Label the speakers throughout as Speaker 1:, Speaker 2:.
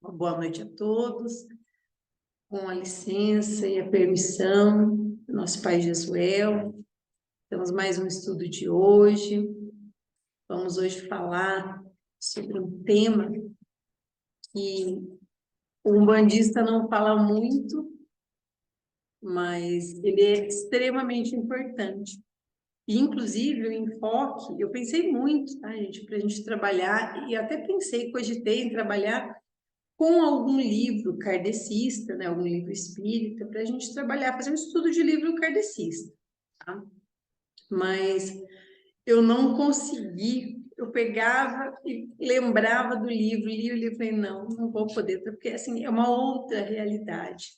Speaker 1: Uma boa noite a todos, com a licença e a permissão do nosso Pai Jesuel. Temos mais um estudo de hoje. Vamos hoje falar sobre um tema que o umbandista não fala muito, mas ele é extremamente importante. E, inclusive, o enfoque, eu pensei muito, tá, gente, para a gente trabalhar, e até cogitei em trabalhar com algum livro kardecista, né, algum livro espírita, para a gente trabalhar, fazer um estudo de livro kardecista, tá? Mas eu não consegui, eu pegava e lembrava do livro, lia o livro e falei, não vou poder, porque assim, é uma outra realidade,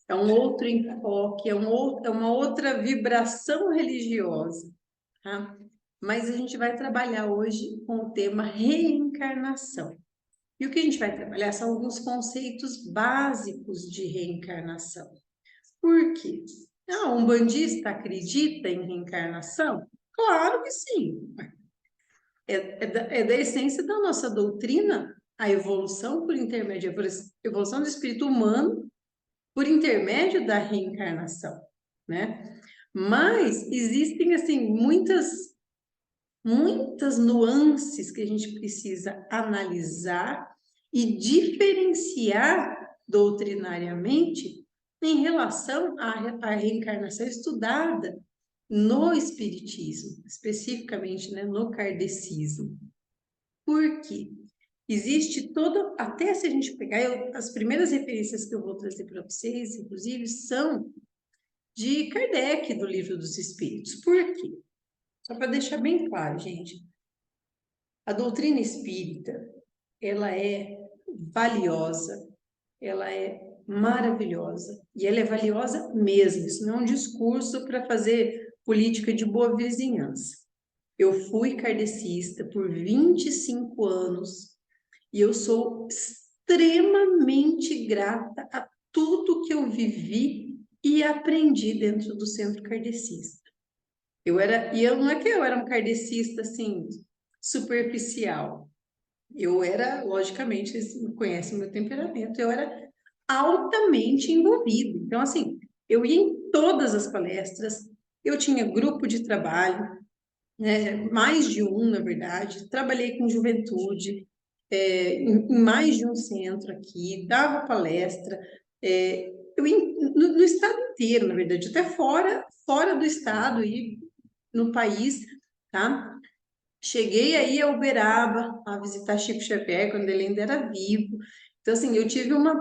Speaker 1: é um outro enfoque, é uma outra vibração religiosa, tá? Mas a gente vai trabalhar hoje com o tema reencarnação. E o que a gente vai trabalhar são alguns conceitos básicos de reencarnação. Por quê? Ah, um umbandista acredita em reencarnação? Claro que sim. É da essência da nossa doutrina a evolução por intermédio, a evolução do espírito humano por intermédio da reencarnação, né? Mas existem, assim, muitas nuances que a gente precisa analisar e diferenciar doutrinariamente em relação à reencarnação estudada no Espiritismo, especificamente, né, no kardecismo. Por quê? Existe todo, até se a gente pegar, as primeiras referências que eu vou trazer para vocês, inclusive, são de Kardec, do Livro dos Espíritos. Por quê? Só para deixar bem claro, gente, a doutrina espírita, ela é valiosa, ela é maravilhosa, e ela é valiosa mesmo, isso não é um discurso para fazer política de boa vizinhança. Eu fui kardecista por 25 anos, e eu sou extremamente grata a tudo que eu vivi e aprendi dentro do centro kardecista. Não é que eu era um kardecista, assim, superficial. Eu era, logicamente, vocês conhecem o meu temperamento, eu era altamente envolvida. Então, assim, eu ia em todas as palestras, eu tinha grupo de trabalho, né, mais de um, na verdade, trabalhei com juventude, em mais de um centro aqui, dava palestra, eu ia no estado inteiro, na verdade, até fora do estado e no país, tá? Cheguei aí a Uberaba a visitar Chico Xavier quando ele ainda era vivo. Então, assim, eu tive uma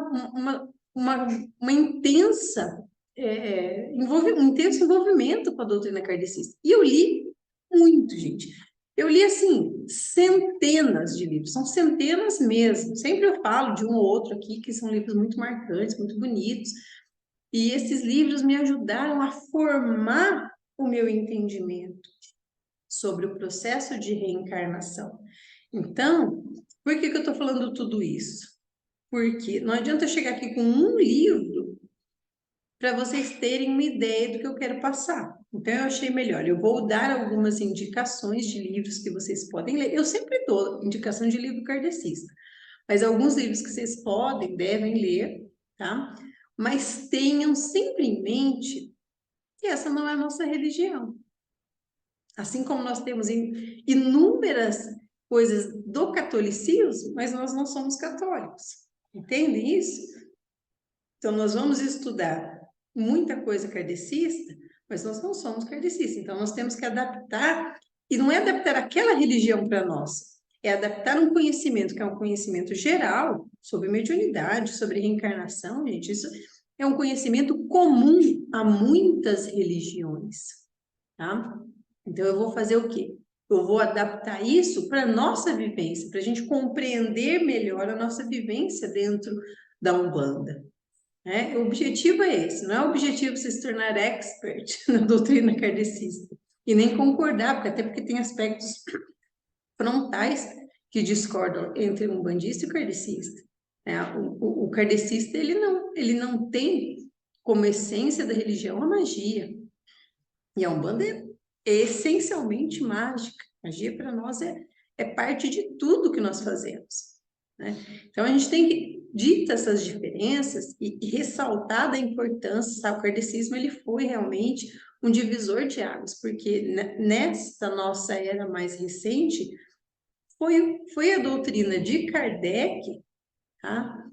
Speaker 1: intensa, um intenso envolvimento com a doutrina kardecista. E eu li muito, gente. Eu li, assim, centenas de livros, são centenas mesmo. Sempre eu falo de um ou outro aqui, que são livros muito marcantes, muito bonitos. E esses livros me ajudaram a formar o meu entendimento sobre o processo de reencarnação. Então, por que eu estou falando tudo isso? Porque não adianta eu chegar aqui com um livro para vocês terem uma ideia do que eu quero passar. Então, eu achei melhor. Eu vou dar algumas indicações de livros que vocês podem ler. Eu sempre dou indicação de livro kardecista, mas alguns livros que vocês podem, devem ler, tá? Mas tenham sempre em mente que essa não é a nossa religião. Assim como nós temos inúmeras coisas do catolicismo, mas nós não somos católicos. Entendem isso? Então, nós vamos estudar muita coisa kardecista, mas nós não somos kardecistas. Então, nós temos que adaptar, e não é adaptar aquela religião para nós, é adaptar um conhecimento que é um conhecimento geral sobre mediunidade, sobre reencarnação, gente. Isso é um conhecimento comum a muitas religiões, tá? Então, eu vou fazer o quê? Eu vou adaptar isso para a nossa vivência, para a gente compreender melhor a nossa vivência dentro da Umbanda, né? O objetivo é esse, não é o objetivo você se tornar expert na doutrina kardecista, e nem concordar, até porque tem aspectos frontais que discordam entre um umbandista e o kardecista, né? O kardecista, ele não tem como essência da religião a magia, e a Umbanda é essencialmente mágica. Magia para nós é parte de tudo que nós fazemos. né? Então, a gente tem que dita essas diferenças e ressaltar da importância, sabe? O kardecismo, ele foi realmente um divisor de águas, porque nesta nossa era mais recente, foi a doutrina de Kardec, tá?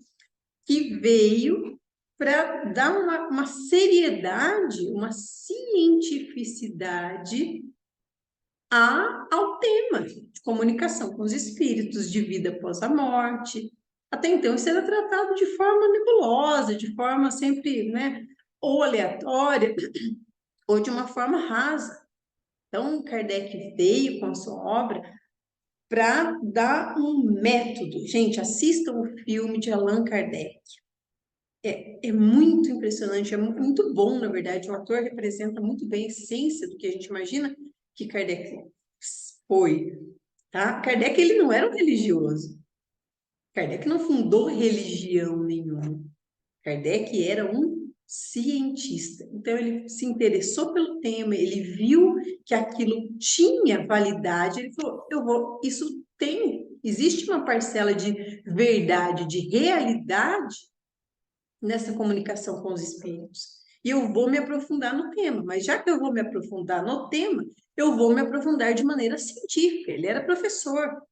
Speaker 1: Que veio para dar uma seriedade, uma cientificidade ao tema de comunicação com os espíritos, de vida após a morte. Até então, isso era tratado de forma nebulosa, de forma sempre, né, ou aleatória, ou de uma forma rasa. Então, Kardec veio com a sua obra para dar um método. Gente, assistam o filme de Allan Kardec. É muito impressionante, é muito bom, na verdade. O ator representa muito bem a essência do que a gente imagina que Kardec foi, tá? Kardec, ele não era um religioso. Kardec não fundou religião nenhuma. Kardec era um cientista. Então, ele se interessou pelo tema, ele viu que aquilo tinha validade, ele falou, isso existe uma parcela de verdade, de realidade nessa comunicação com os espíritos. E eu vou me aprofundar no tema, mas já que eu vou me aprofundar no tema, eu vou me aprofundar de maneira científica. Ele era professor,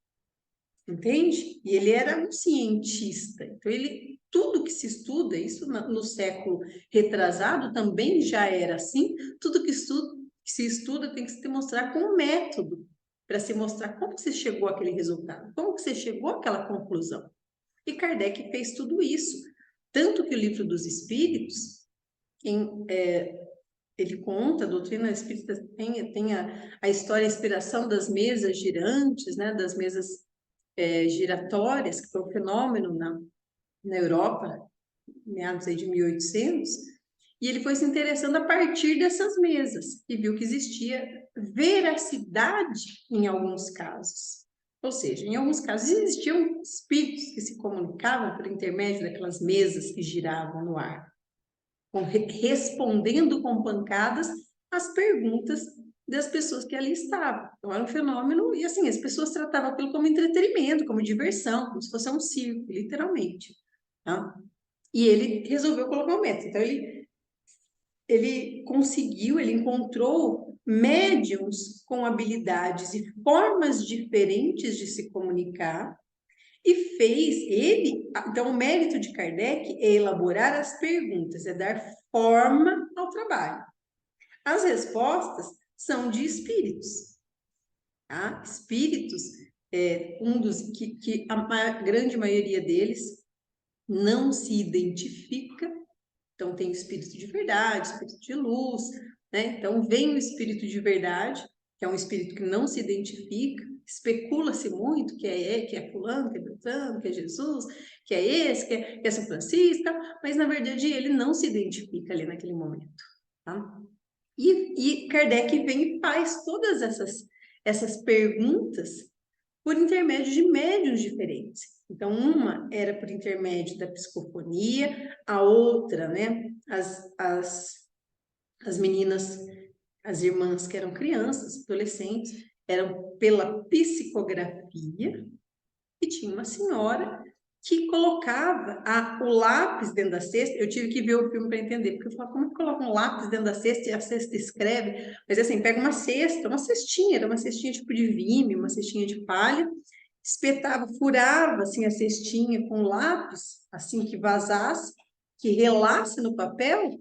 Speaker 1: entende? E ele era um cientista. Então, tudo que se estuda, isso no século retrasado também já era assim, tudo que se estuda tem que se demonstrar com um método, para se mostrar como você chegou àquele resultado, como que você chegou àquela conclusão. E Kardec fez tudo isso. Tanto que o Livro dos Espíritos, ele conta, a doutrina espírita tem a história, a inspiração das mesas girantes, né, das mesas giratórias, que foi um fenômeno na Europa, meados aí de 1800, e ele foi se interessando a partir dessas mesas, e viu que existia veracidade em alguns casos. Ou seja, em alguns casos existiam espíritos que se comunicavam por intermédio daquelas mesas que giravam no ar, respondendo com pancadas as perguntas das pessoas que ali estavam. Então, era um fenômeno, e assim, as pessoas tratavam aquilo como entretenimento, como diversão, como se fosse um circo, literalmente. Tá? E ele resolveu colocar um método. Então, ele conseguiu, ele encontrou médiums com habilidades e formas diferentes de se comunicar e então o mérito de Kardec é elaborar as perguntas, é dar forma ao trabalho. As respostas são de espíritos, tá? Espíritos, que a grande maioria deles não se identifica. Então, tem o espírito de verdade, espírito de luz, né? Então, vem o espírito de verdade, que é um espírito que não se identifica, especula-se muito que é fulano, que é Beltrano, que é Jesus, que é esse, que é São Francisco, mas, na verdade, ele não se identifica ali naquele momento, tá? E Kardec vem e faz todas essas perguntas por intermédio de médiuns diferentes. Então, uma era por intermédio da psicofonia, a outra, né, as meninas, as irmãs que eram crianças, adolescentes, eram pela psicografia, e tinha uma senhora que colocava o lápis dentro da cesta. Eu tive que ver o filme para entender, porque eu falava, como é que coloca um lápis dentro da cesta e a cesta escreve? Mas assim, pega uma cesta, uma cestinha, era uma cestinha tipo de vime, uma cestinha de palha, espetava, furava assim a cestinha com lápis, assim que vazasse, que relasse no papel,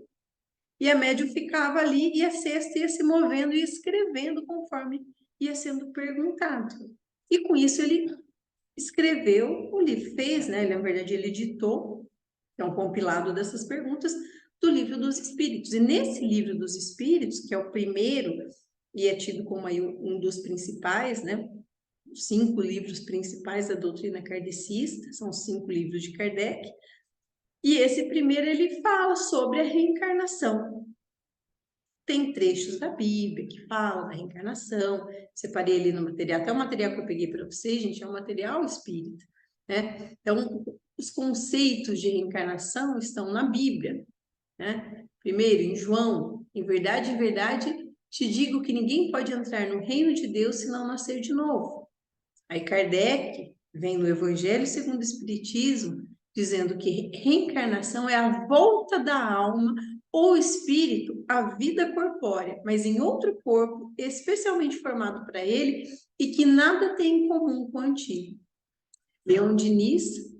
Speaker 1: e a médium ficava ali e a cesta ia se movendo e escrevendo conforme ia sendo perguntado. E com isso ele escreveu o livro, fez, né? Na verdade, ele editou, que é um compilado dessas perguntas, do Livro dos Espíritos. E nesse Livro dos Espíritos, que é o primeiro e é tido como aí um dos principais, né? Os 5 livros principais da doutrina kardecista, são 5 livros de Kardec, e esse primeiro ele fala sobre a reencarnação. Tem trechos da Bíblia que falam da reencarnação, separei ali no material, até o material que eu peguei para vocês, gente, é um material espírita, né? Então, os conceitos de reencarnação estão na Bíblia, né? Primeiro, em João, em verdade, te digo que ninguém pode entrar no reino de Deus se não nascer de novo. Aí Kardec Vem no Evangelho segundo o Espiritismo, dizendo que reencarnação é a volta da alma ou espírito à vida corpórea, mas em outro corpo, especialmente formado para ele, e que nada tem em comum com o antigo. Leon Diniz,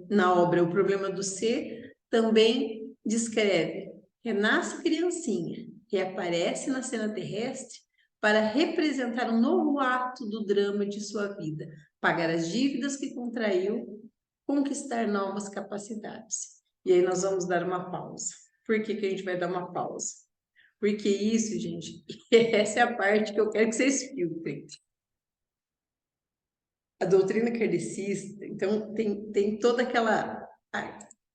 Speaker 1: na obra O Problema do Ser, também descreve: renasce criancinha, reaparece na cena terrestre para representar um novo ato do drama de sua vida, pagar as dívidas que contraiu, conquistar novas capacidades. E aí nós vamos dar uma pausa. Por que que a gente vai dar uma pausa? Porque isso, gente, essa é a parte que eu quero que vocês filtrem. A doutrina kardecista, então, tem toda aquela...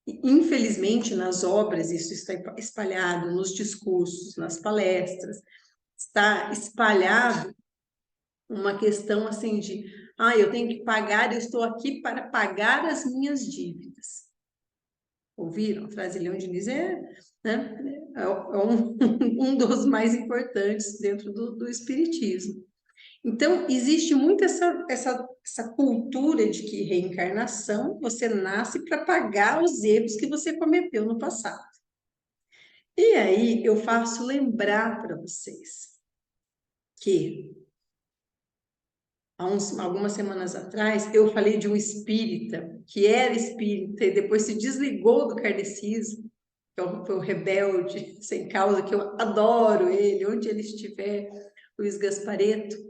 Speaker 1: Infelizmente, nas obras, isso está espalhado, nos discursos, nas palestras, está espalhado uma questão assim de, eu tenho que pagar, eu estou aqui para pagar as minhas dívidas. Ouviram? A frase Leon Diniz né, um dos mais importantes dentro do Espiritismo. Então, existe muito essa cultura de que reencarnação, você nasce para pagar os erros que você cometeu no passado. E aí, eu faço lembrar para vocês que, algumas semanas atrás, eu falei de um espírita, que era espírita e depois se desligou do kardecismo, que foi o rebelde, sem causa, que eu adoro ele, onde ele estiver, Luiz Gasparetto.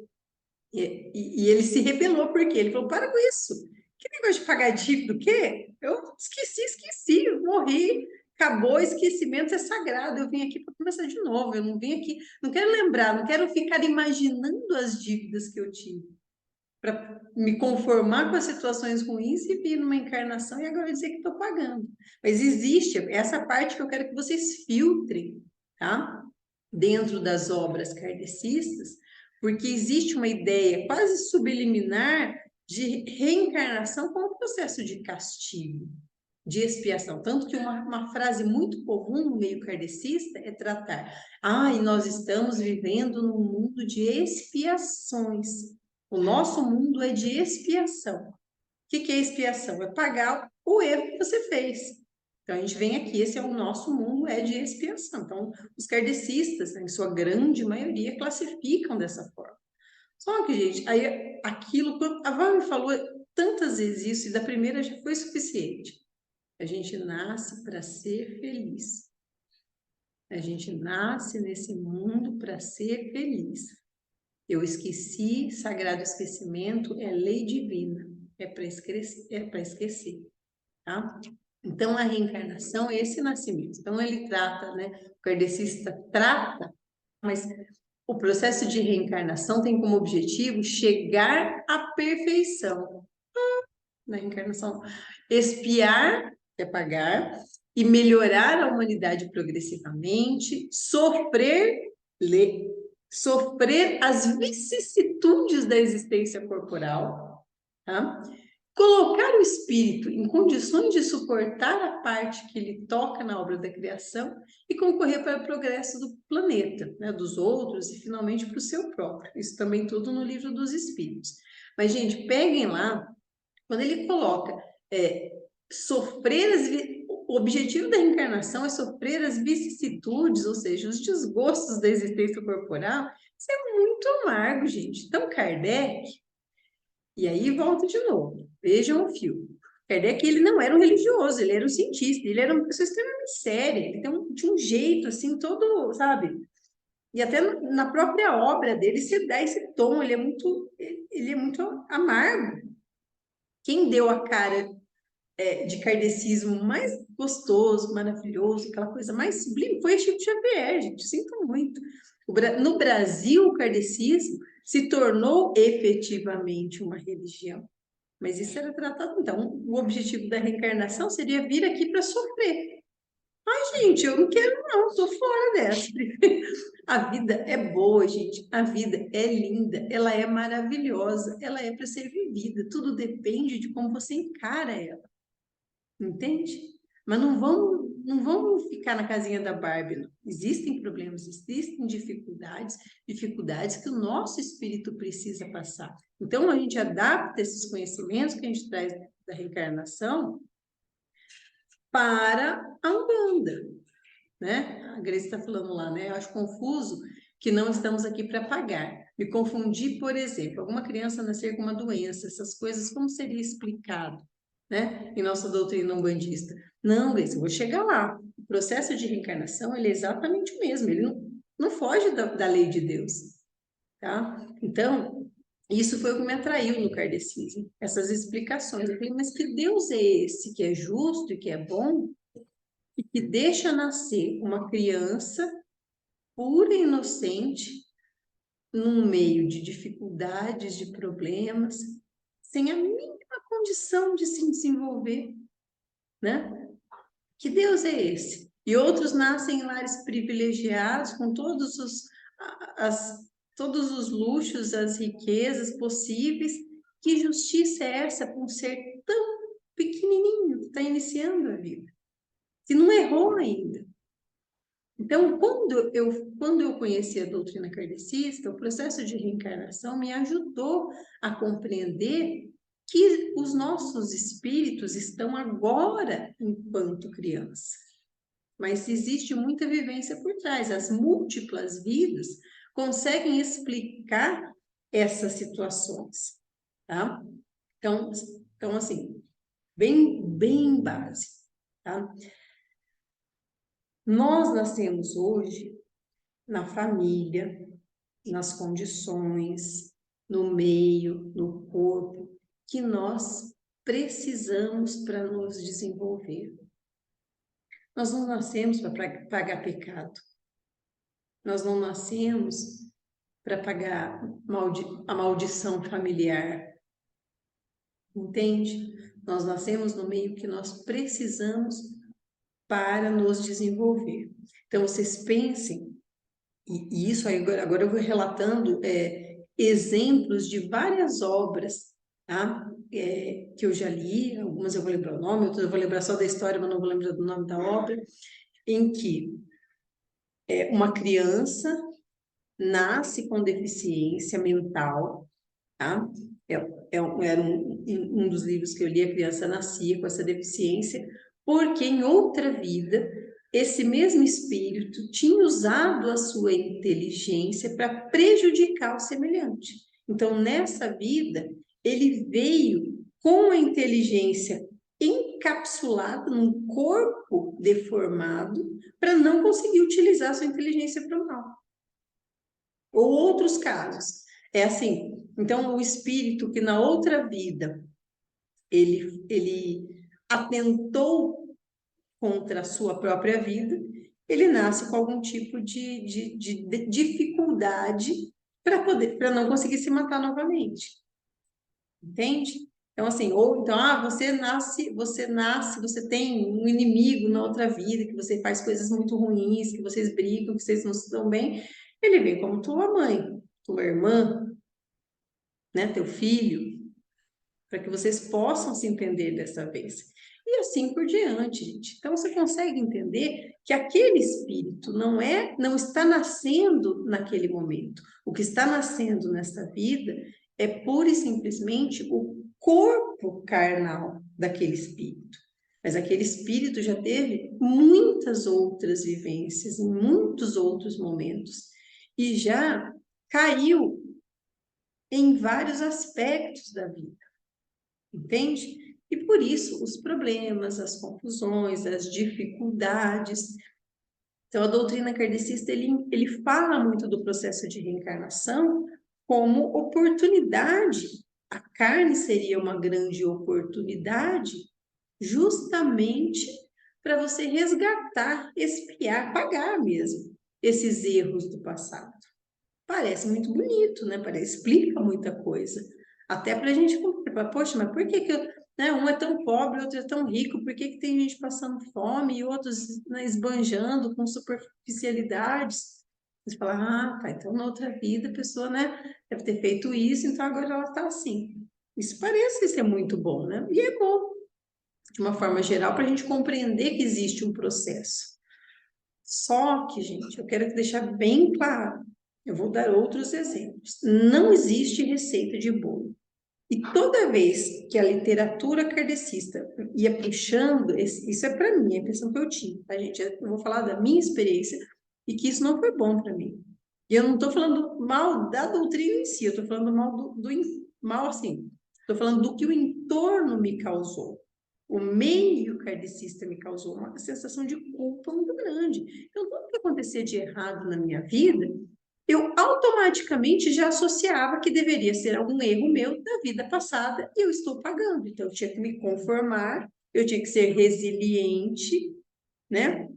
Speaker 1: E ele se rebelou, porque ele falou, para com isso. Que negócio de pagar dívida, o quê? Eu esqueci, eu morri, acabou, esquecimento é sagrado, eu vim aqui para começar de novo, eu não vim aqui, não quero lembrar, não quero ficar imaginando as dívidas que eu tive, para me conformar com as situações ruins e vir numa encarnação e agora dizer que estou pagando. Mas existe essa parte que eu quero que vocês filtrem, tá? Dentro das obras kardecistas, porque existe uma ideia quase subliminar de reencarnação como um processo de castigo, de expiação. Tanto que uma frase muito comum no meio kardecista é tratar: e nós estamos vivendo num mundo de expiações. O nosso mundo é de expiação. O que é expiação? É pagar o erro que você fez. Então, a gente vem aqui, esse é o nosso mundo, é de expiação. Então, os kardecistas, em sua grande maioria, classificam dessa forma. Só que, gente, aí aquilo, a Val me falou tantas vezes isso, e da primeira já foi suficiente. A gente nasce para ser feliz. A gente nasce nesse mundo para ser feliz. Eu esqueci, sagrado esquecimento é lei divina, é para esquecer, tá? Então, a reencarnação é esse nascimento. Então, ele trata, né? O kardecista trata, mas o processo de reencarnação tem como objetivo chegar à perfeição. Na reencarnação, expiar, que é pagar, e melhorar a humanidade progressivamente, sofrer as vicissitudes da existência corporal, tá? Colocar o espírito em condições de suportar a parte que ele toca na obra da criação e concorrer para o progresso do planeta, né, dos outros e finalmente para o seu próprio. Isso também tudo no Livro dos Espíritos. Mas, gente, peguem lá, quando ele coloca o objetivo da reencarnação é sofrer as vicissitudes, ou seja, os desgostos da existência corporal. Isso é muito amargo, gente. Então, Kardec, e aí volta de novo, vejam o fio. Kardec, ele não era um religioso, ele era um cientista, ele era uma pessoa extremamente séria, ele tinha um jeito, assim, todo, sabe? E até na própria obra dele se dá esse tom, ele é muito amargo. Quem deu a cara de kardecismo mais gostoso, maravilhoso, aquela coisa mais sublime, foi Chico Xavier, gente, sinto muito. No Brasil, o kardecismo se tornou efetivamente uma religião. Mas isso era tratado, então, o objetivo da reencarnação seria vir aqui para sofrer. Gente, eu não quero não, estou fora dessa. A vida é boa, gente, a vida é linda, ela é maravilhosa, ela é para ser vivida, tudo depende de como você encara ela. Entende? Mas não vamos ficar na casinha da Barbie, não. Existem problemas, existem dificuldades que o nosso espírito precisa passar. Então, a gente adapta esses conhecimentos que a gente traz da reencarnação para a Umbanda, né? A Grace está falando lá, né? Eu acho confuso que não estamos aqui para pagar. Me confundi, por exemplo, alguma criança nascer com uma doença, essas coisas, como seria explicado, né? Em nossa doutrina umbandista. Não, Grace, eu vou chegar lá. O processo de reencarnação, ele é exatamente o mesmo, ele não foge da lei de Deus, tá? Então, isso foi o que me atraiu no kardecismo, essas explicações. Eu falei, mas que Deus é esse que é justo e que é bom e que deixa nascer uma criança pura e inocente num meio de dificuldades, de problemas, sem a mínima condição de se desenvolver, né? Que Deus é esse? E outros nascem em lares privilegiados, com todos os luxos, as riquezas possíveis. Que justiça é essa com um ser tão pequenininho que está iniciando a vida? Que não errou ainda. Então, quando eu conheci a doutrina kardecista, o processo de reencarnação me ajudou a compreender que os nossos espíritos estão agora enquanto criança. Mas existe muita vivência por trás. As múltiplas vidas conseguem explicar essas situações, tá? Então assim, bem base, tá? Nós nascemos hoje na família, nas condições, no meio, no corpo, que nós precisamos para nos desenvolver. Nós não nascemos para pagar pecado. Nós não nascemos para pagar a maldição familiar. Entende? Nós nascemos no meio que nós precisamos para nos desenvolver. Então, vocês pensem, e isso aí agora eu vou relatando exemplos de várias obras, tá? Que eu já li, algumas eu vou lembrar o nome, outras eu vou lembrar só da história, mas não vou lembrar do nome da obra, em que uma criança nasce com deficiência mental, tá? Era um dos livros que eu li, a criança nascia com essa deficiência, porque em outra vida, esse mesmo espírito tinha usado a sua inteligência para prejudicar o semelhante. Então, nessa vida, ele veio com a inteligência encapsulada num corpo deformado para não conseguir utilizar a sua inteligência para o mal. Ou outros casos. É assim, então o espírito que na outra vida ele atentou contra a sua própria vida, ele nasce com algum tipo de dificuldade para não conseguir se matar novamente. Entende? Então, assim, ou então, você tem um inimigo na outra vida, que você faz coisas muito ruins, que vocês brigam, que vocês não se dão bem, ele vem como tua mãe, tua irmã, né, teu filho, para que vocês possam se entender dessa vez. E assim por diante, gente. Então, você consegue entender que aquele espírito não está nascendo naquele momento. O que está nascendo nessa vida é pura e simplesmente o corpo carnal daquele espírito. Mas aquele espírito já teve muitas outras vivências, em muitos outros momentos, e já caiu em vários aspectos da vida. Entende? E por isso, os problemas, as confusões, as dificuldades. Então, a doutrina kardecista, ele fala muito do processo de reencarnação como oportunidade. A carne seria uma grande oportunidade justamente para você resgatar, expiar, pagar mesmo esses erros do passado. Parece muito bonito, né? Explica muita coisa. Até para a gente, poxa, mas por que né, um é tão pobre, outro é tão rico, por que tem gente passando fome e outros, né, esbanjando com superficialidades? Você fala, tá, então na outra vida a pessoa, né, deve ter feito isso, então agora ela está assim. Isso parece ser muito bom, né? E é bom. de uma forma geral, para a gente compreender que existe um processo. Só que, gente, eu quero deixar bem claro, eu vou dar outros exemplos. Não existe receita de bolo. E toda vez que a literatura kardecista ia puxando, isso é para mim, a impressão que eu tinha, tá, gente? Eu vou falar da minha experiência e que isso não foi bom para mim. E eu não estou falando mal da doutrina em si, eu estou falando mal mal assim, estou falando do que o entorno me causou. O meio kardecista me causou uma sensação de culpa muito grande. Então, tudo que acontecia de errado na minha vida, eu automaticamente já associava que deveria ser algum erro meu da vida passada e eu estou pagando. Então, eu tinha que me conformar, eu tinha que ser resiliente, né?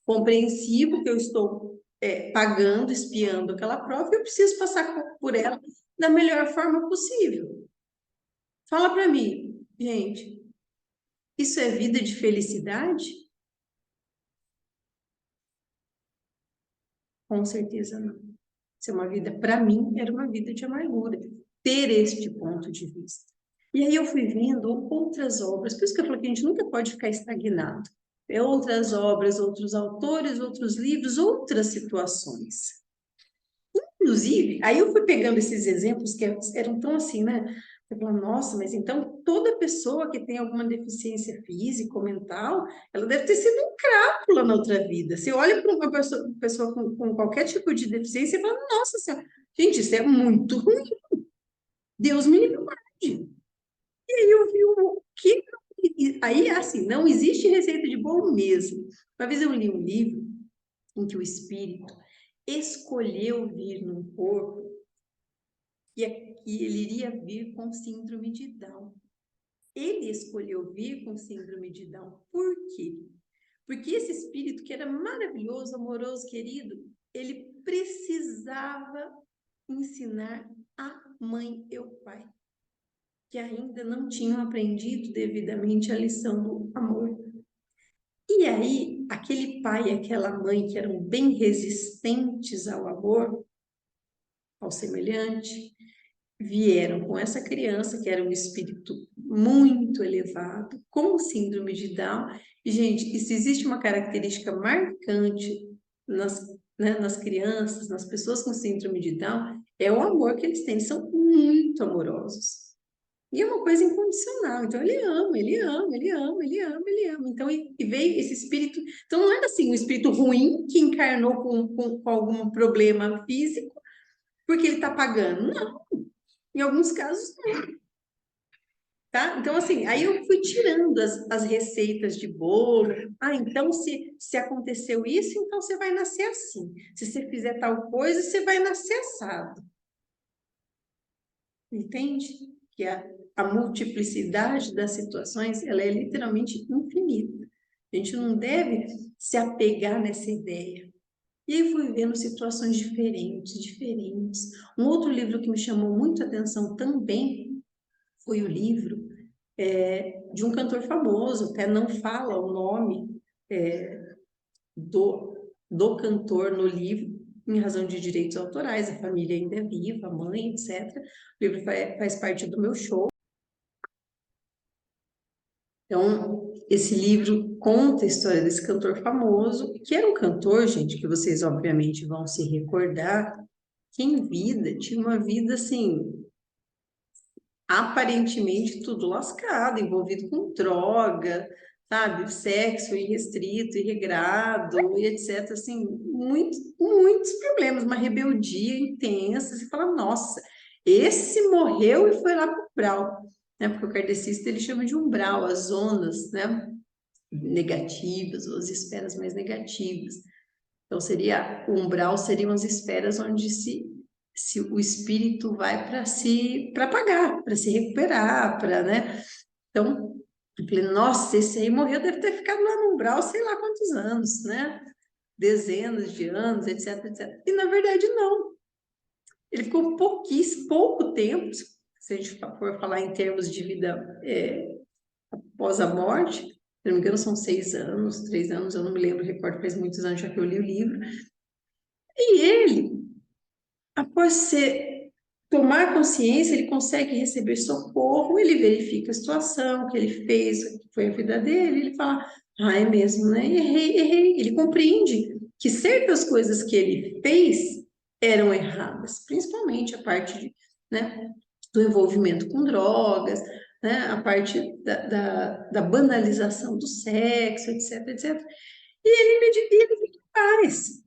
Speaker 1: Compreensivo que eu estou pagando, espiando aquela prova e eu preciso passar por ela da melhor forma possível. Fala para mim, gente, isso é vida de felicidade? Com certeza não. Isso é uma vida, para mim, era uma vida de amargura, ter este ponto de vista. E aí eu fui vendo outras obras, por isso que eu falei que a gente nunca pode ficar estagnado. É outras obras, outros autores, outros livros, outras situações. Inclusive, aí eu fui pegando esses exemplos que eram tão assim, né? Eu falei, nossa, mas então toda pessoa que tem alguma deficiência física ou mental, ela deve ter sido um crápula na outra vida. Você olha para uma pessoa com qualquer tipo de deficiência e fala, nossa senhora, gente, isso é muito ruim. Deus me livre. E aí eu vi o que... Aí, assim, não existe receita de bolo mesmo. Uma vez eu li um livro em que o espírito escolheu vir num corpo que ele iria vir com síndrome de Down. Ele escolheu vir com síndrome de Down. Por quê? Porque esse espírito que era maravilhoso, amoroso, querido, ele precisava ensinar a mãe e o pai, que ainda não tinham aprendido devidamente a lição do amor. E aí, aquele pai e aquela mãe que eram bem resistentes ao amor, ao semelhante, vieram com essa criança, que era um espírito muito elevado, com síndrome de Down. E, gente, e se existe uma característica marcante nas crianças, nas pessoas com síndrome de Down, é o amor que eles têm. Eles são muito amorosos. E é uma coisa incondicional. Então, ele ama, ele ama, ele ama, ele ama, ele ama. Então, e veio esse espírito. Então, não era assim um espírito ruim que encarnou com algum problema físico, porque ele está pagando. Não. Em alguns casos, não. Tá? Então, assim, aí eu fui tirando as receitas de bolo. Ah, então, se aconteceu isso, então você vai nascer assim. Se você fizer tal coisa, você vai nascer assado. Entende? Que a multiplicidade das situações, ela é literalmente infinita. A gente não deve se apegar nessa ideia. E aí fui vendo situações diferentes. Um outro livro que me chamou muito a atenção também foi o livro de um cantor famoso, até não fala o nome do cantor no livro, em razão de direitos autorais, a família ainda é viva, a mãe, etc. O livro faz parte do meu show. Então, esse livro conta a história desse cantor famoso, que era um cantor, gente, que vocês obviamente vão se recordar, que em vida tinha uma vida assim, aparentemente tudo lascado, envolvido com droga, sabe, sexo irrestrito, irregrado, e etc. Assim, muitos problemas, uma rebeldia intensa. Você fala, nossa, esse morreu e foi lá para o Brau, né? Porque o kardecista ele chama de umbral, as zonas, né, negativas, ou as esferas mais negativas. Então, o umbral seriam as esferas onde se o espírito vai para pagar, para se recuperar, para, né? Então, eu falei, nossa, esse aí morreu, deve ter ficado lá no umbral, sei lá quantos anos, né? Dezenas de anos, etc, etc. E, na verdade, não. Ele ficou pouco tempo, se a gente for falar em termos de vida após a morte, se não me engano, são 6 anos, 3 anos, eu não me lembro, recordo, faz muitos anos já que eu li o livro. E ele, após ser tomar consciência, ele consegue receber socorro, ele verifica a situação que ele fez, que foi a vida dele, ele fala, ah, é mesmo, né? Errei. Ele compreende que certas coisas que ele fez eram erradas, principalmente a parte de, né, do envolvimento com drogas, né, a parte da banalização do sexo, etc, etc. E ele medita, ele fica em paz.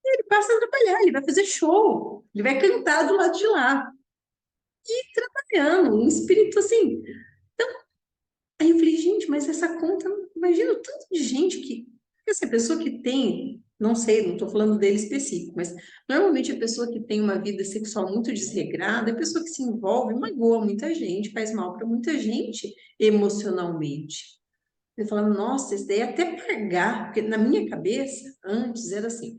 Speaker 1: Ele passa a trabalhar, ele vai fazer show, ele vai cantar do lado de lá trabalhando, um espírito assim. Então, aí eu falei, gente, mas essa conta, imagina o tanto de gente que. Essa pessoa que tem, não sei, não estou falando dele específico, mas normalmente a pessoa que tem uma vida sexual muito desregrada, é a pessoa que se envolve, magoa muita gente, faz mal para muita gente emocionalmente. Eu falo, nossa, isso daí é até pagar, porque na minha cabeça, antes era assim: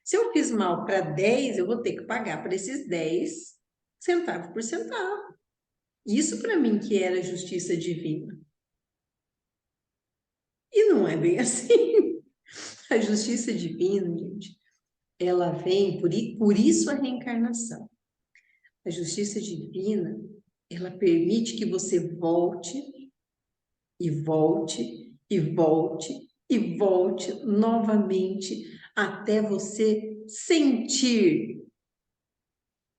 Speaker 1: se eu fiz mal para 10, eu vou ter que pagar para esses 10 centavo por centavo. Isso para mim que era justiça divina. E não é bem assim. A justiça divina, gente, ela vem, por isso a reencarnação. A justiça divina, ela permite que você volte e volte e volte e volte novamente até você sentir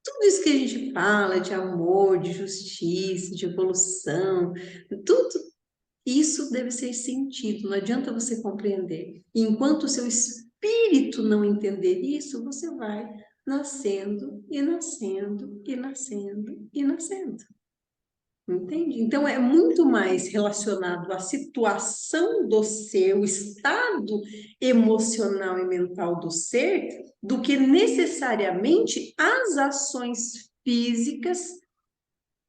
Speaker 1: tudo isso que a gente fala de amor, de justiça, de evolução, tudo. Isso deve ser sentido, não adianta você compreender. E enquanto o seu espírito não entender isso, você vai nascendo e nascendo e nascendo e nascendo. Entende? Então é muito mais relacionado à situação do ser, o estado emocional e mental do ser, do que necessariamente as ações físicas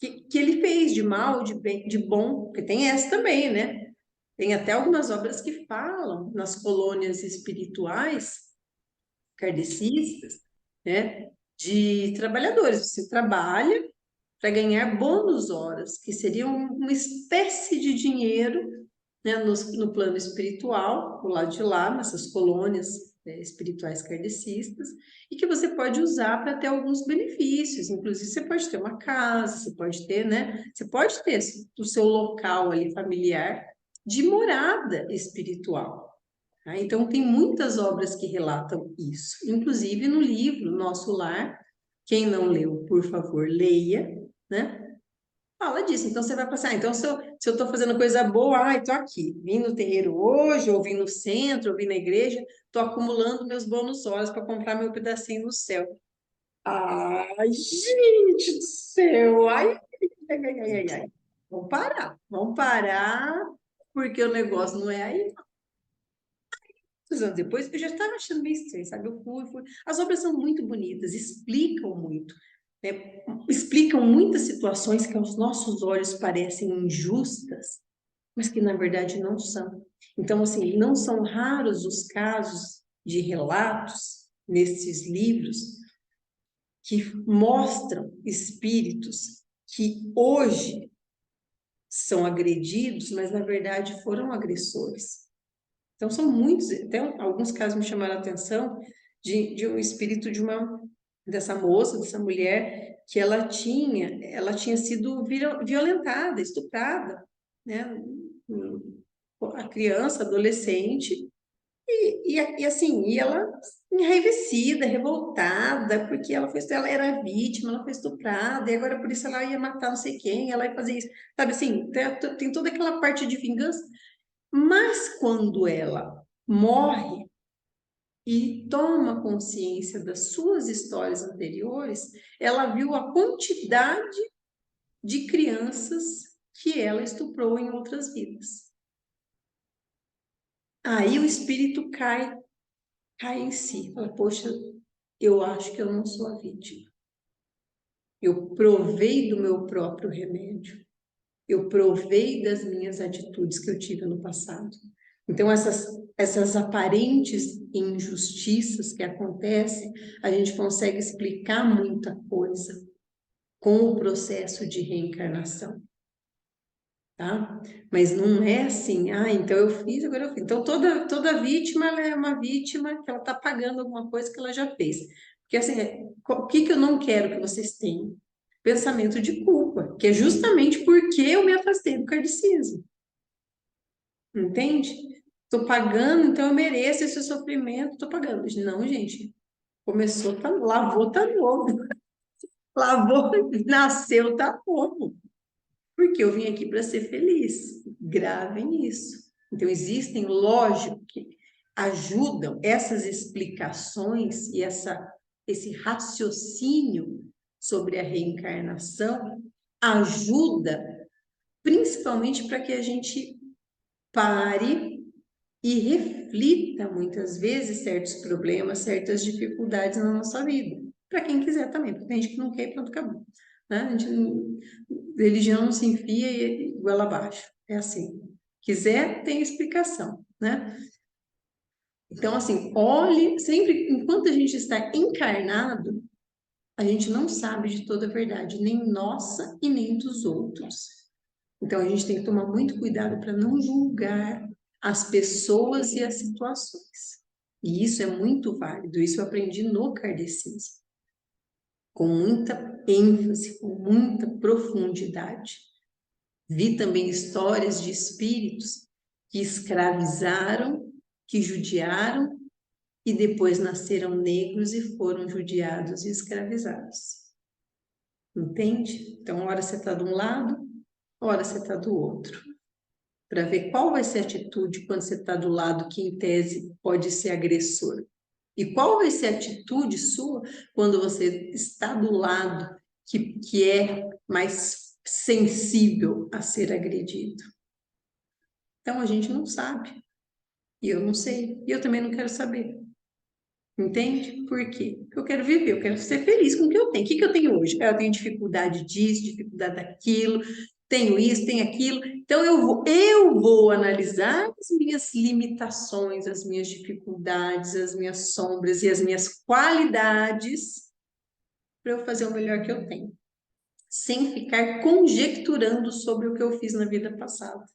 Speaker 1: que ele fez de mal, de bem, de bom, porque tem essa também, né? Tem até algumas obras que falam nas colônias espirituais kardecistas, né? De trabalhadores. Você trabalha para ganhar bônus horas, que seriam uma espécie de dinheiro, né, no plano espiritual, do lado de lá, nessas colônias, né, espirituais kardecistas, e que você pode usar para ter alguns benefícios. Inclusive, você pode ter uma casa, você pode ter, né? Você pode ter o seu local ali familiar de morada espiritual. Tá? Então, tem muitas obras que relatam isso, inclusive no livro Nosso Lar. Quem não leu, por favor, leia, né? Fala disso. Então você vai passar. Então, se eu estou fazendo coisa boa, ai, estou aqui. Vim no terreiro hoje, ou vim no centro, ou vim na igreja, estou acumulando meus bônus horas para comprar meu pedacinho no céu. Ai, gente do céu! Ai. Vamos parar, porque o negócio não é aí. Muitos anos depois, eu já estava achando meio estranho, sabe? Eu fui. As obras são muito bonitas, explicam muito, né? Explicam muitas situações que aos nossos olhos parecem injustas, mas que na verdade não são. Então, assim, não são raros os casos de relatos nesses livros que mostram espíritos que hoje são agredidos, mas na verdade foram agressores. Então, são muitos, até alguns casos me chamaram a atenção de um espírito dessa moça, dessa mulher, que ela tinha sido violentada, estuprada, né? A criança, adolescente, e assim, e ela enraivecida, revoltada, porque ela era vítima, ela foi estuprada, e agora por isso ela ia matar não sei quem, ela ia fazer isso, sabe assim, tem toda aquela parte de vingança, mas quando ela morre e toma consciência das suas histórias anteriores, ela viu a quantidade de crianças que ela estuprou em outras vidas. Aí o espírito cai em si, fala, poxa, eu acho que eu não sou a vítima. Eu provei do meu próprio remédio. Eu provei das minhas atitudes que eu tive no passado. Então, essas aparentes injustiças que acontecem, a gente consegue explicar muita coisa com o processo de reencarnação, tá? Mas não é assim, então eu fiz, agora eu fiz. Então, toda vítima, ela é uma vítima que ela está pagando alguma coisa que ela já fez. Porque assim, o que eu não quero que vocês tenham? Pensamento de culpa, que é justamente porque eu me afastei do kardecismo. Entende? Estou pagando, então eu mereço esse sofrimento, estou pagando. Não, gente. Começou, lavou, tá novo. Lavou, nasceu, tá novo. Porque eu vim aqui para ser feliz. Gravem isso. Então, existem, lógico, que ajudam essas explicações e esse raciocínio sobre a reencarnação, ajuda principalmente para que a gente pare e reflita muitas vezes certos problemas, certas dificuldades na nossa vida. Para quem quiser também, porque tem gente que não quer e pronto, acabou. Né? Religião não se enfia e goela abaixo. É assim. Quiser, tem explicação, né? Então, assim, olhe, sempre, enquanto a gente está encarnado, a gente não sabe de toda a verdade, nem nossa e nem dos outros. Então, a gente tem que tomar muito cuidado para não julgar as pessoas e as situações. E isso é muito válido, isso eu aprendi no kardecismo, com muita ênfase, com muita profundidade. Vi também histórias de espíritos que escravizaram, que judiaram e depois nasceram negros e foram judiados e escravizados. Entende? Então, hora você está de um lado, hora você está do outro. Para ver qual vai ser a atitude quando você está do lado que, em tese, pode ser agressor. E qual vai ser a atitude sua quando você está do lado que é mais sensível a ser agredido. Então, a gente não sabe. E eu não sei. E eu também não quero saber. Entende? Por quê? Porque eu quero viver, eu quero ser feliz com o que eu tenho. O que eu tenho hoje? Eu tenho dificuldade disso, dificuldade daquilo, tenho isso, tenho aquilo. Então, eu vou analisar as minhas limitações, as minhas dificuldades, as minhas sombras e as minhas qualidades para eu fazer o melhor que eu tenho, sem ficar conjecturando sobre o que eu fiz na vida passada. O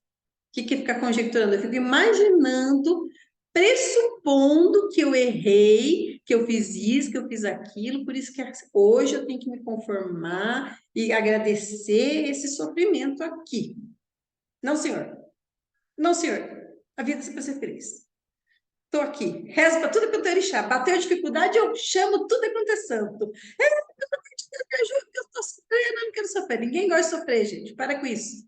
Speaker 1: que é ficar conjecturando? Eu fico imaginando, pressupondo que eu errei, que eu fiz isso, que eu fiz aquilo, por isso que hoje eu tenho que me conformar e agradecer esse sofrimento aqui. Não, senhor. Não, senhor. A vida é para ser feliz. Estou aqui. Rezo para tudo que eu tenho orixá. Bateu a dificuldade, eu chamo tudo quanto é santo. Me ajuda, eu estou sofrendo, eu não quero sofrer. Ninguém gosta de sofrer, gente. Para com isso.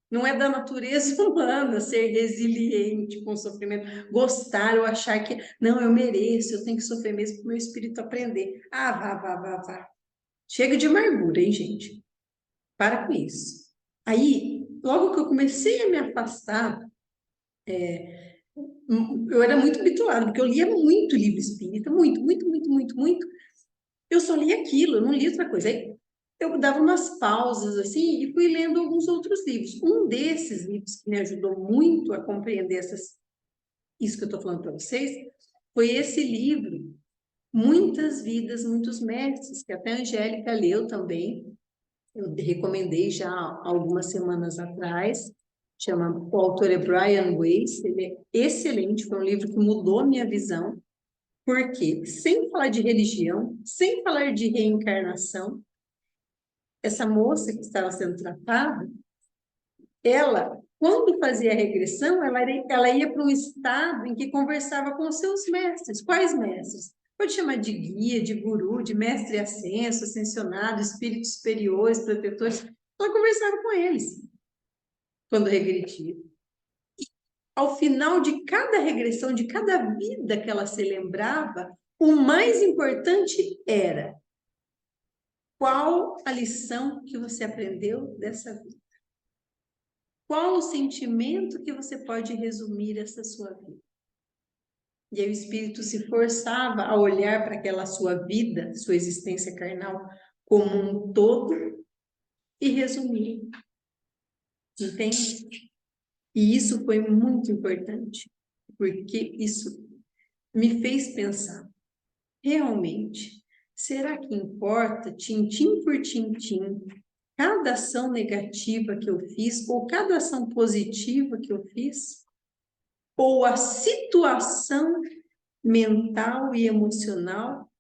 Speaker 1: Não é da natureza humana ser resiliente com o sofrimento, gostar ou achar que, não, eu mereço, eu tenho que sofrer mesmo para o meu espírito aprender. Ah, vá. Chega de amargura, hein, gente? Para com isso. Aí, logo que eu comecei a me afastar, eu era muito habituada, porque eu lia muito livro espírita, muito. Eu só lia aquilo, eu não lia outra coisa. Aí eu dava umas pausas assim e fui lendo alguns outros livros. Um desses livros que me ajudou muito a compreender isso que eu estou falando para vocês foi esse livro, Muitas Vidas, Muitos Mestres, que até a Angélica leu também. Eu recomendei já há algumas semanas atrás. O autor é Brian Weiss, ele é excelente, foi um livro que mudou a minha visão. Porque, sem falar de religião, sem falar de reencarnação, essa moça que estava sendo tratada, ela, quando fazia a regressão, ela ia para um estado em que conversava com os seus mestres. Quais mestres? Pode chamar de guia, de guru, de mestre ascenso, ascensionado, espíritos superiores, protetores. Ela conversava com eles quando regredia. Ao final de cada regressão, de cada vida que ela se lembrava, o mais importante era: qual a lição que você aprendeu dessa vida? Qual o sentimento que você pode resumir essa sua vida? E aí o espírito se forçava a olhar para aquela sua vida, sua existência carnal, como um todo e resumir. Entende? E isso foi muito importante, porque isso me fez pensar, realmente, será que importa, tintim por tintim, cada ação negativa que eu fiz ou cada ação positiva que eu fiz? Ou a situação mental e emocional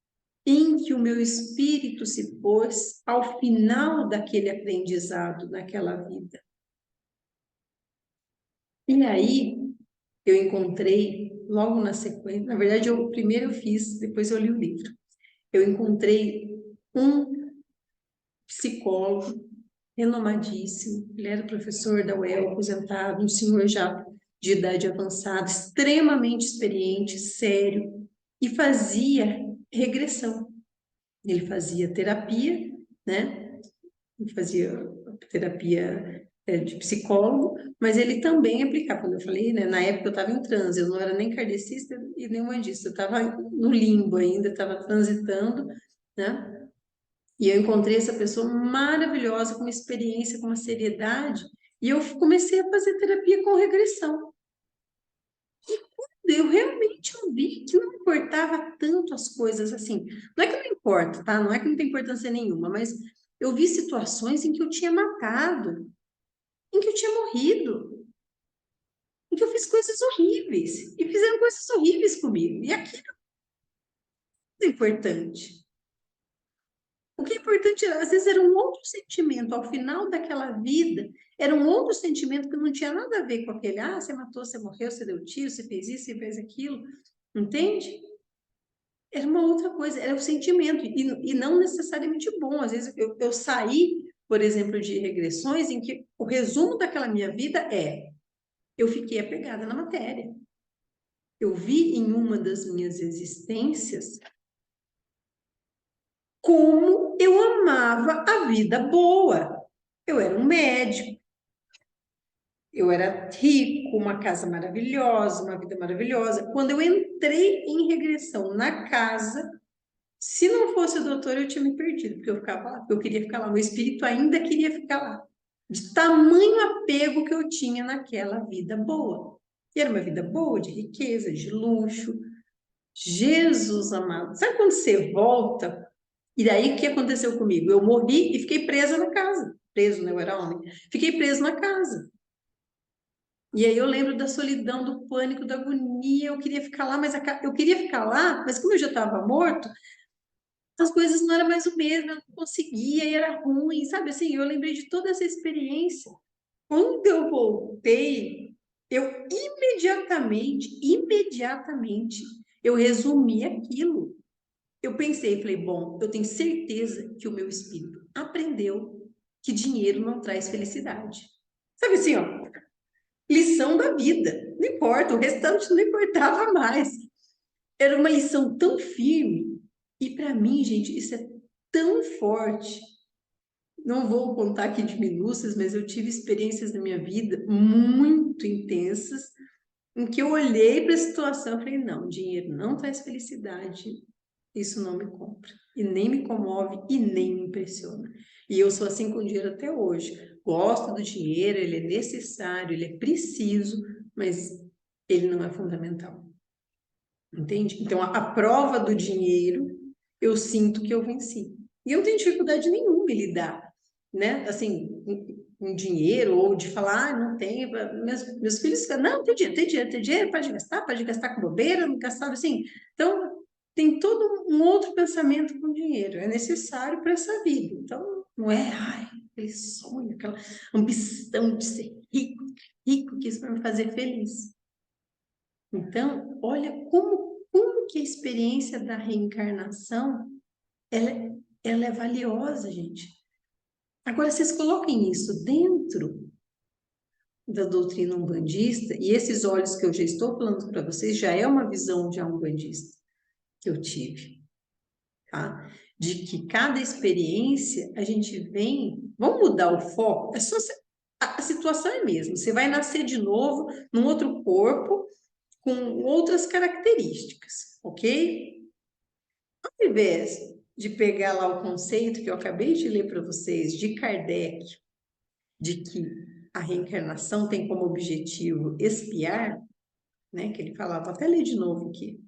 Speaker 1: em que o meu espírito se pôs ao final daquele aprendizado, naquela vida. E aí, eu encontrei, logo na sequência, na verdade, primeiro eu fiz, depois eu li o livro. Eu encontrei um psicólogo renomadíssimo, ele era professor da UEL, aposentado, um senhor já de idade avançada, extremamente experiente, sério, e fazia regressão. Ele fazia terapia, né? Ele fazia terapia de psicólogo, mas ele também aplicava, quando eu falei, né? Na época eu estava em transe, eu não era nem kardecista e nem umbandista, eu estava no limbo ainda, estava transitando, né? E eu encontrei essa pessoa maravilhosa, com uma experiência, com uma seriedade, e eu comecei a fazer terapia com regressão. Eu realmente vi que não importava tanto as coisas assim. Não é que não importa, tá? Não é que não tem importância nenhuma, mas eu vi situações em que eu tinha matado, em que eu tinha morrido, em que eu fiz coisas horríveis, e fizeram coisas horríveis comigo. E aquilo é importante. O que é importante, às vezes, era um outro sentimento, ao final daquela vida, era um outro sentimento que não tinha nada a ver com aquele, você matou, você morreu, você deu tiro, você fez isso, você fez aquilo, entende? Era uma outra coisa, era o sentimento, e não necessariamente bom. Às vezes eu saí, por exemplo, de regressões em que o resumo daquela minha vida eu fiquei apegada na matéria. Eu vi em uma das minhas existências como eu amava a vida boa. Eu era um médico, eu era rico, uma casa maravilhosa, uma vida maravilhosa. Quando eu entrei em regressão na casa, se não fosse o doutor, eu tinha me perdido, porque eu ficava lá, porque eu queria ficar lá, meu espírito ainda queria ficar lá, de tamanho apego que eu tinha naquela vida boa. E era uma vida boa, de riqueza, de luxo. Jesus amado, sabe quando você volta? E daí o que aconteceu comigo? Eu morri e fiquei presa na casa. Preso, né? Eu era homem. Fiquei preso na casa. E aí eu lembro da solidão, do pânico, da agonia. Eu queria ficar lá, eu queria ficar lá, mas como eu já estava morto, as coisas não eram mais o mesmo, eu não conseguia e era ruim, sabe? Assim, eu lembrei de toda essa experiência. Quando eu voltei, eu imediatamente, eu resumi aquilo. Eu pensei, falei, bom, eu tenho certeza que o meu espírito aprendeu que dinheiro não traz felicidade. Sabe assim, ó, lição da vida. Não importa, o restante não importava mais. Era uma lição tão firme. E para mim, gente, isso é tão forte. Não vou contar aqui de minúcias, mas eu tive experiências na minha vida muito intensas, em que eu olhei para a situação e falei, não, dinheiro não traz felicidade, isso não me compra. E nem me comove e nem me impressiona. E eu sou assim com o dinheiro até hoje. Gosto do dinheiro, ele é necessário, ele é preciso, mas ele não é fundamental. Entende? Então, a prova do dinheiro, eu sinto que eu venci. E eu não tenho dificuldade nenhuma em lidar, né? Assim, com dinheiro, ou de falar, não tem. Meus filhos ficam, não, tem dinheiro, pode gastar com bobeira, não gastar assim. Então, tem todo um outro pensamento com dinheiro, é necessário para essa vida. Então, não é, aquele sonho, aquela ambição de ser rico, rico, que isso vai me fazer feliz. Então, olha como que a experiência da reencarnação, ela é valiosa, gente. Agora, vocês coloquem isso dentro da doutrina umbandista, e esses olhos que eu já estou falando para vocês, já é uma visão de umbandista que eu tive, tá? De que cada experiência, a gente vem, vamos mudar o foco, a situação é a mesma, você vai nascer de novo num outro corpo, com outras características, ok? Ao invés de pegar lá o conceito que eu acabei de ler para vocês, de Kardec, de que a reencarnação tem como objetivo expiar, né, que ele falava, vou até ler de novo aqui,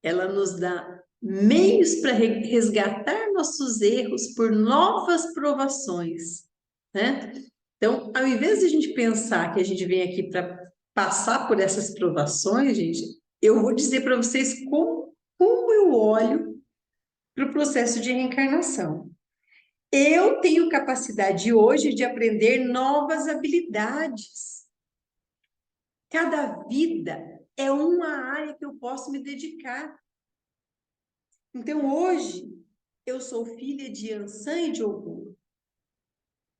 Speaker 1: ela nos dá meios para resgatar nossos erros por novas provações, né? Então, ao invés de a gente pensar que a gente vem aqui para passar por essas provações, gente, eu vou dizer para vocês como eu olho para o processo de reencarnação. Eu tenho capacidade hoje de aprender novas habilidades. Cada vida é uma área que eu posso me dedicar. Então, hoje, eu sou filha de Ansan e de Ogum.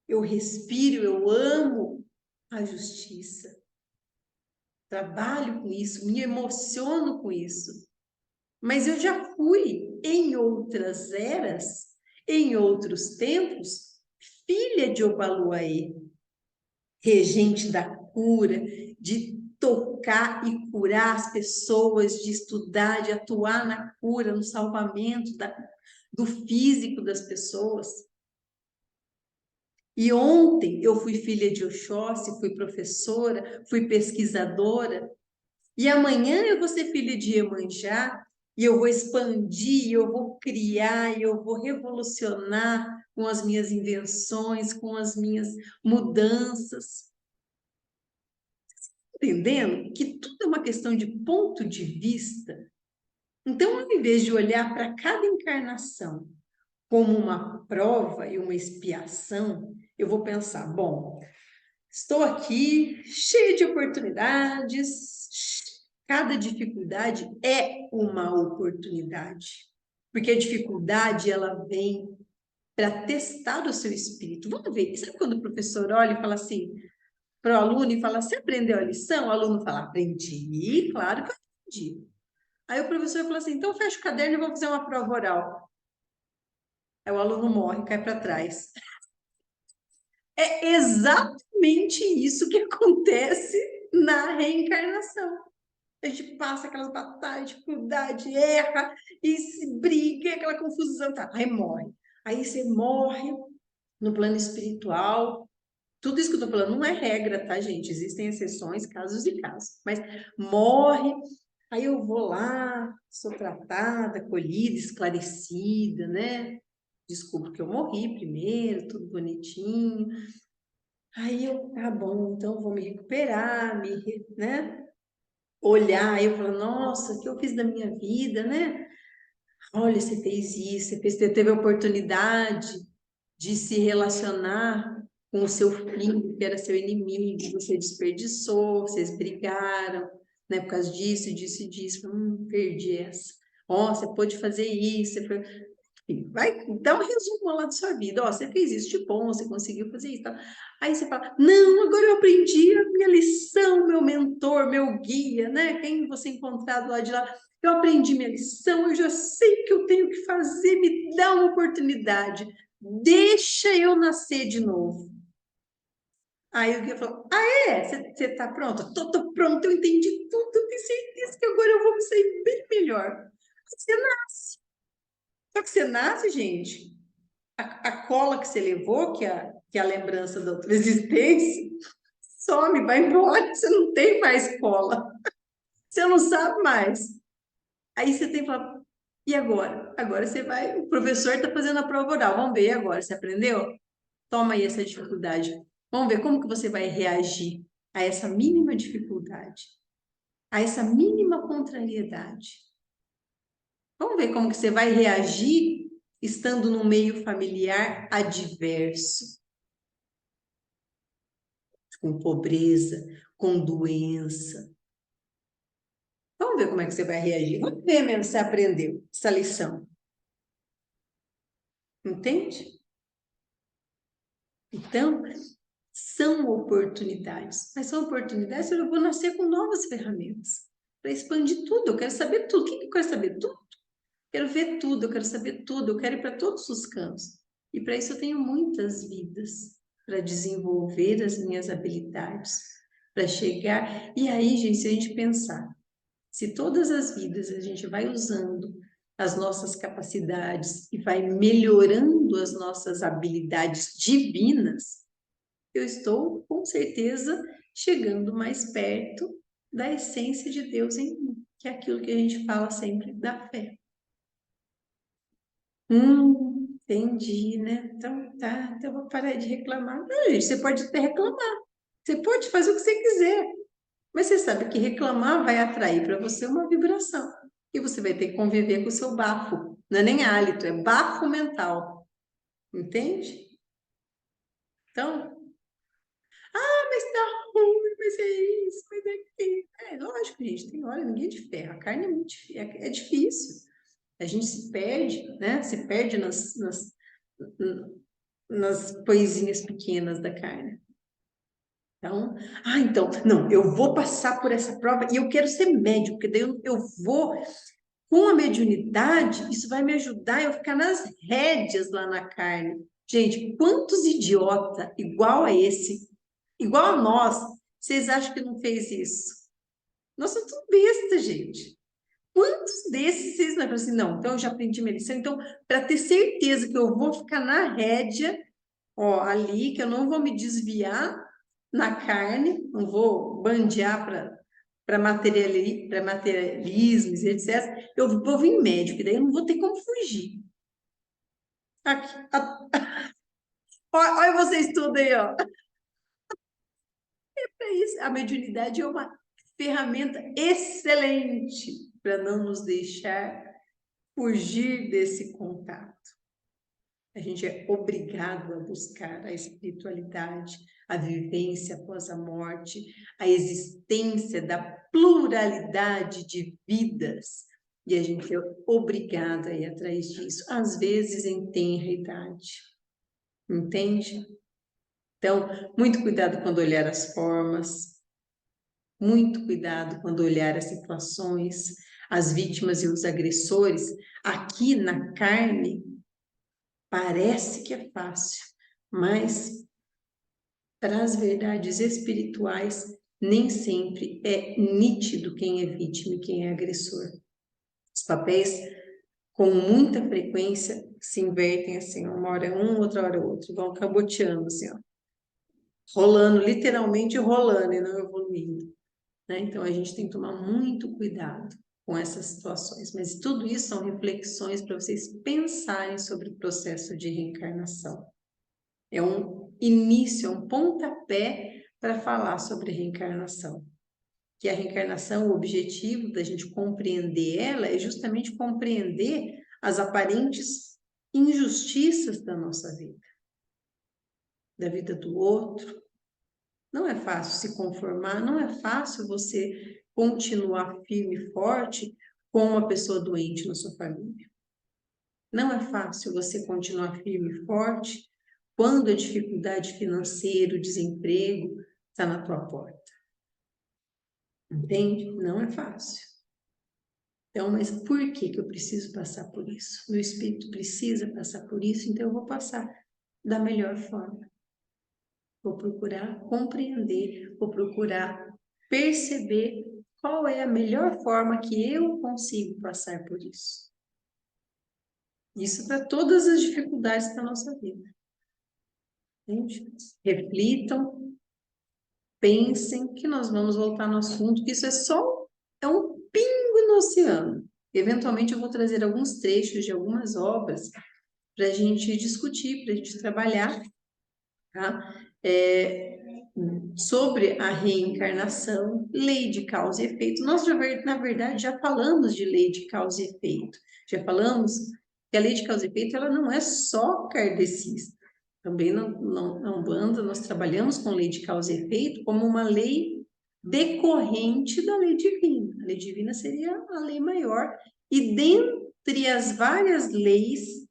Speaker 1: Eu respiro, eu amo a justiça. Trabalho com isso, me emociono com isso. Mas eu já fui, em outras eras, em outros tempos, filha de Obaluaê, regente da cura, de tocar e curar as pessoas, de estudar, de atuar na cura, no salvamento do físico das pessoas. E ontem eu fui filha de Oxóssi, fui professora, fui pesquisadora, e amanhã eu vou ser filha de Iemanjá, e eu vou expandir, eu vou criar, eu vou revolucionar com as minhas invenções, com as minhas mudanças. Entendendo que tudo é uma questão de ponto de vista. Então, ao invés de olhar para cada encarnação como uma prova e uma expiação, eu vou pensar, bom, estou aqui cheia de oportunidades, cada dificuldade é uma oportunidade, porque a dificuldade ela vem para testar o seu espírito. Vamos ver, sabe quando o professor olha e fala assim para o aluno e fala, você aprendeu a lição? O aluno fala, aprendi, claro que eu aprendi. Aí o professor fala assim, então fecha o caderno e vamos fazer uma prova oral. Aí o aluno morre, cai para trás. É exatamente isso que acontece na reencarnação. A gente passa aquelas batalhas, dificuldade, erra, e se briga, aquela confusão, tá? Aí morre. Aí você morre no plano espiritual. Tudo isso que eu tô falando não é regra, tá, gente? Existem exceções, casos e casos. Mas morre, aí eu vou lá, sou tratada, acolhida, esclarecida, né? Desculpa que eu morri primeiro, tudo bonitinho. Aí eu, tá bom, então vou me recuperar, né? Olhar, aí eu falo, nossa, o que eu fiz da minha vida, né? Olha, você fez isso, você teve a oportunidade de se relacionar com o seu filho, que era seu inimigo, você desperdiçou, vocês brigaram, né, por causa disso, disso e disso. Perdi essa. Ó, você pôde fazer isso, você foi... Vai dar um resumo lá da sua vida. Ó, você fez isso de bom, você conseguiu fazer isso. Tá? Aí você fala, não, agora eu aprendi a minha lição, meu mentor, meu guia, né? Quem você encontrar do lado de lá. Eu aprendi minha lição, eu já sei o que eu tenho que fazer, me dá uma oportunidade. Deixa eu nascer de novo. Aí o guia falou, você tá pronta? Tô pronta, eu entendi tudo, eu tenho certeza que agora eu vou me sair bem melhor. Você nasce. Só que você nasce, gente, a cola que você levou, que é a lembrança da outra existência, some, vai embora, você não tem mais cola. Você não sabe mais. Aí você tem que falar, e agora? Agora você vai, o professor está fazendo a prova oral, vamos ver agora, você aprendeu? Toma aí essa dificuldade. Vamos ver como que você vai reagir a essa mínima dificuldade, a essa mínima contrariedade. Vamos ver como que você vai reagir estando num meio familiar adverso, com pobreza, com doença. Vamos ver como é que você vai reagir. Vamos ver mesmo se você aprendeu essa lição. Entende? Então, são oportunidades. Mas são oportunidades, eu vou nascer com novas ferramentas para expandir tudo. Eu quero saber tudo. O que eu quero saber? Tudo. Quero ver tudo, eu quero saber tudo, eu quero ir para todos os campos. E para isso eu tenho muitas vidas para desenvolver as minhas habilidades, para chegar. E aí, gente, se a gente pensar, se todas as vidas a gente vai usando as nossas capacidades e vai melhorando as nossas habilidades divinas, eu estou com certeza chegando mais perto da essência de Deus em mim, que é aquilo que a gente fala sempre da fé. Entendi, né? Então tá, então eu vou parar de reclamar. Não, gente, você pode até reclamar, você pode fazer o que você quiser, mas você sabe que reclamar vai atrair para você uma vibração e você vai ter que conviver com o seu bafo. Não é nem hálito, é bafo mental. Entende? Então, mas tá ruim, mas é isso, mas é aquilo. É lógico, gente, tem hora, ninguém é de ferro. A carne é muito é difícil. A gente se perde, né? Se perde nas coisinhas pequenas da carne. Então, não, eu vou passar por essa prova e eu quero ser médium, porque daí eu vou, com a mediunidade, isso vai me ajudar a eu ficar nas rédeas lá na carne. Gente, quantos idiota igual a esse, igual a nós, vocês acham que não fez isso? Nós somos tudo besta, gente. Quantos desses vocês não falam assim, não, então eu já aprendi minha lição, então, para ter certeza que eu vou ficar na rédea, ó, ali, que eu não vou me desviar na carne, não vou bandear para materialismos, etc. Eu vou vir médico, e daí eu não vou ter como fugir. Aqui, olha vocês tudo aí, ó. É isso, a mediunidade é uma ferramenta excelente para não nos deixar fugir desse contato. A gente é obrigado a buscar a espiritualidade, a vivência após a morte, a existência da pluralidade de vidas. E a gente é obrigado a ir atrás disso, às vezes em tenra idade. Entende? Então, muito cuidado quando olhar as formas, muito cuidado quando olhar as situações, as vítimas e os agressores. Aqui na carne, parece que é fácil, mas para as verdades espirituais, nem sempre é nítido quem é vítima e quem é agressor. Os papéis, com muita frequência, se invertem assim, uma hora um, outra hora outro, vão caboteando assim, ó, rolando, literalmente rolando e não evoluindo, né? Então a gente tem que tomar muito cuidado com essas situações, mas tudo isso são reflexões para vocês pensarem sobre o processo de reencarnação. É um início, é um pontapé para falar sobre reencarnação. Que a reencarnação, o objetivo da gente compreender ela é justamente compreender as aparentes injustiças da nossa vida, da vida do outro. Não é fácil se conformar, não é fácil você continuar firme e forte com uma pessoa doente na sua família. Não é fácil você continuar firme e forte quando a dificuldade financeira, o desemprego está na tua porta. Entende? Não é fácil. Então, mas por que eu preciso passar por isso? Meu espírito precisa passar por isso, então eu vou passar da melhor forma. Vou procurar compreender, vou procurar perceber qual é a melhor forma que eu consigo passar por isso. Isso para todas as dificuldades da nossa vida. Entende? Reflitam, pensem que nós vamos voltar no assunto, que isso é um pingo no oceano. Eventualmente eu vou trazer alguns trechos de algumas obras para a gente discutir, para a gente trabalhar, tá? Sobre a reencarnação, lei de causa e efeito. Nós, na verdade, já falamos de lei de causa e efeito. Já falamos que a lei de causa e efeito ela não é só kardecista. Também na Umbanda nós trabalhamos com lei de causa e efeito como uma lei decorrente da lei divina. A lei divina seria a lei maior. E dentre as várias leis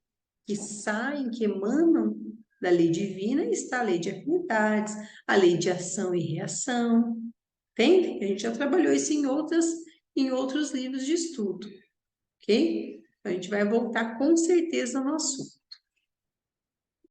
Speaker 1: que saem, que emanam da lei divina, está a lei de afinidades, a lei de ação e reação. Entende? A gente já trabalhou isso em outros livros de estudo. Ok? A gente vai voltar com certeza no assunto.